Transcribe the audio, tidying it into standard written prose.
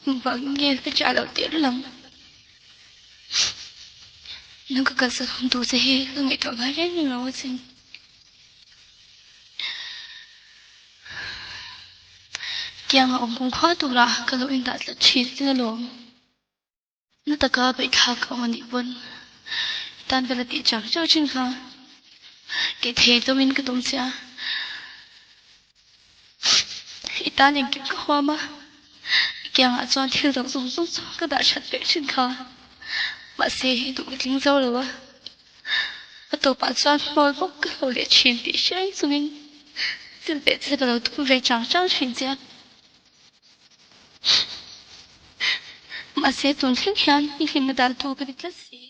vẫn nghe cái trả đầu tiên lắm. Nó có cả sự không tù gì, tôi nghĩ thoải mái hết rồi xin. Kaya nga ông cũng khó tù là cái lỗi đã là chi tiết luôn. Nó ta có bị thao cậu mà nị vân. Tan về là bị chẳng cho chân khá. Cái thế tôi mình cái tông xa. Ý ta nhìn cái khoa mà. Kaya nga cho thiếu đồng dùng giúp cái đã chặt vệ chân khá. Mà xe tụ cái lính dâu rồi. Và tổ bản xoan môi bốc cái hồ liệt truyền tỷ chơi xuống mình. Xin vệ sẽ bắt đầu thu về chẳng trang truyền diện. Mà xe tốn thích hắn nhưng khi người ta thu cái đích là gì.